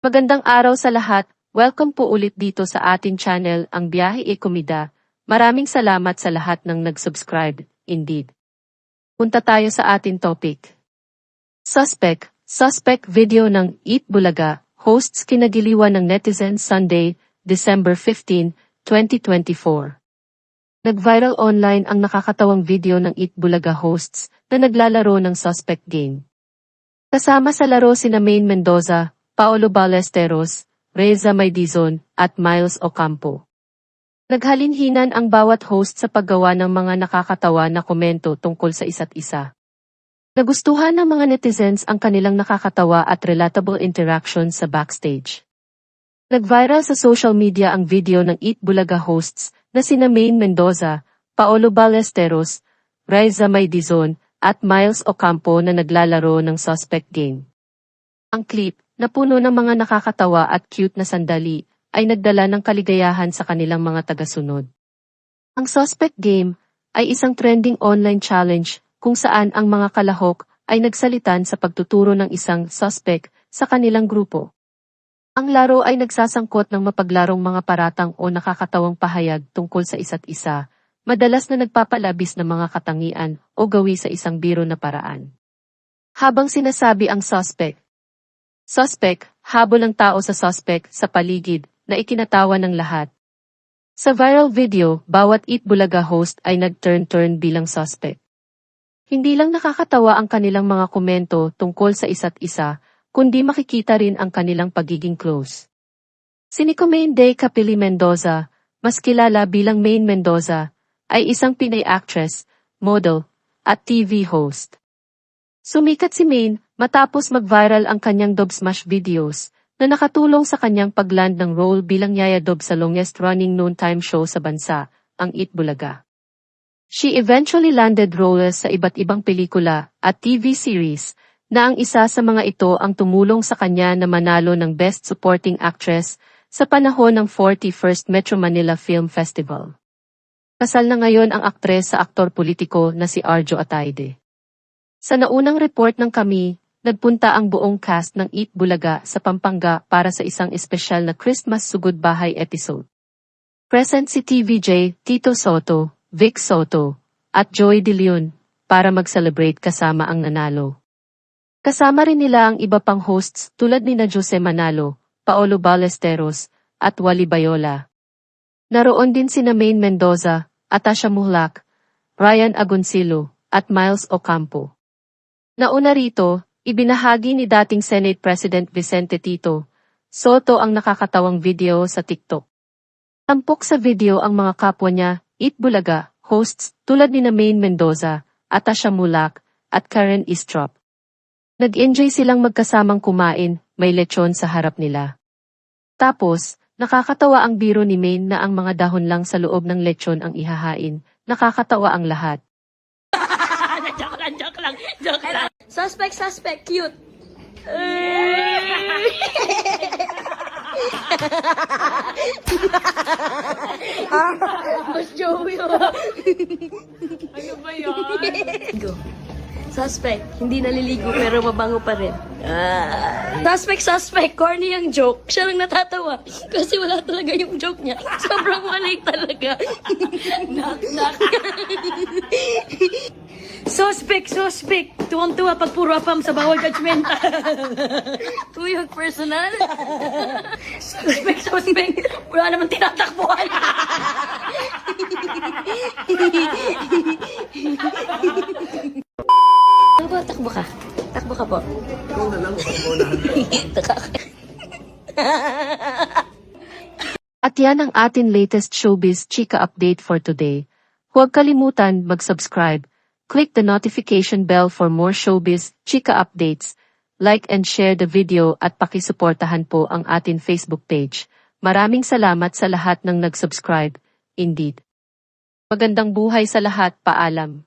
Magandang araw sa lahat. Welcome po ulit dito sa ating channel, Ang Biyahe e Komida. Maraming salamat sa lahat ng nag-subscribe, indeed. Punta tayo sa ating topic. Suspect video ng Eat Bulaga, hosts kinagiliwan ng netizens Sunday, December 15, 2024. Nag-viral online ang nakakatawang video ng Eat Bulaga hosts na naglalaro ng suspect game. Kasama sa laro sina Maine Mendoza, Paolo Ballesteros, Reza Maydizon, at Miles Ocampo. Naghalinhinan ang bawat host sa paggawa ng mga nakakatawa na komento tungkol sa isa't isa. Nagustuhan ng mga netizens ang kanilang nakakatawa at relatable interaction sa backstage. Nag-viral sa social media ang video ng Eat Bulaga hosts na sina Maine Mendoza, Paolo Ballesteros, Reza Maydizon, at Miles Ocampo na naglalaro ng suspect game. Ang clip, na puno ng mga nakakatawa at cute na sandali, ay nagdala ng kaligayahan sa kanilang mga tagasunod. Ang suspect game ay isang trending online challenge kung saan ang mga kalahok ay nagsalitan sa pagtuturo ng isang suspect sa kanilang grupo. Ang laro ay nagsasangkot ng mapaglarong mga paratang o nakakatawang pahayag tungkol sa isa't isa, madalas na nagpapalabis ng mga katangian o gawi sa isang biro na paraan. Habang sinasabi ang suspect, habol ng tao sa suspect sa paligid na ikinatawa ng lahat. Sa viral video, bawat Eat Bulaga host ay nag-turn bilang suspect. Hindi lang nakakatawa ang kanilang mga komento tungkol sa isa't isa, kundi makikita rin ang kanilang pagiging close. Si Nicomene de Capili Mendoza, mas kilala bilang Maine Mendoza, ay isang Pinay actress, model, at TV host. Sumikat si Maine matapos mag-viral ang kanyang Dob Smash videos na nakatulong sa kanyang pagland ng role bilang Yaya Dob sa longest-running noontime show sa bansa, ang Eat Bulaga. She eventually landed roles sa iba't ibang pelikula at TV series, na ang isa sa mga ito ang tumulong sa kanya na manalo ng Best Supporting Actress sa panahon ng 41st Metro Manila Film Festival. Kasal na ngayon ang aktres sa aktor politiko na si Arjo Ataide. Sa naunang report ng Kami, nagpunta ang buong cast ng Eat Bulaga sa Pampanga para sa isang espesyal na Christmas Sugod Bahay episode. Present si TVJ, Tito Soto, Vic Soto, at Joey De Leon para mag-celebrate kasama ang nanalo. Kasama rin nila ang iba pang hosts tulad ni Jose Manalo, Paolo Ballesteros, at Wally Bayola. Naroon din sina Maine Mendoza, Atasha Muhlak, Ryan Agoncillo, at Miles Ocampo. Nauna rito, ibinahagi ni dating Senate President Vicente Tito Soto ang nakakatawang video sa TikTok. Tampok sa video ang mga kapwa niya, Eat Bulaga, hosts tulad ni Maine Mendoza, Atasha Muhlak, at Karen Estrop. Nag-enjoy silang magkasamang kumain, may lechon sa harap nila. Tapos, nakakatawa ang biro ni Maine na ang mga dahon lang sa loob ng lechon ang ihahain, nakakatawa ang lahat. Joke lang. Suspect, cute. Mas Joey. Ano ba yan? Go. Suspect, hindi naliligo pero mabango pa rin. Suspect, corny yung joke. Siya lang natatawa kasi wala talaga yung joke niya. Sobrang malay talaga. Knock. Suspect. Tuwang-tuwa pag puro apam sa bawal judgmental. Tuyog personal. Suspect. Wala naman tinatakbuhan. Takbo ka po. Ikaw na lang, takbo na. At yan ang atin latest showbiz chika update for today. Huwag kalimutan mag-subscribe, click the notification bell for more showbiz chika updates, like and share the video at pakisuportahan po ang atin Facebook page. Maraming salamat sa lahat ng nag-subscribe, indeed. Magandang buhay sa lahat, paalam.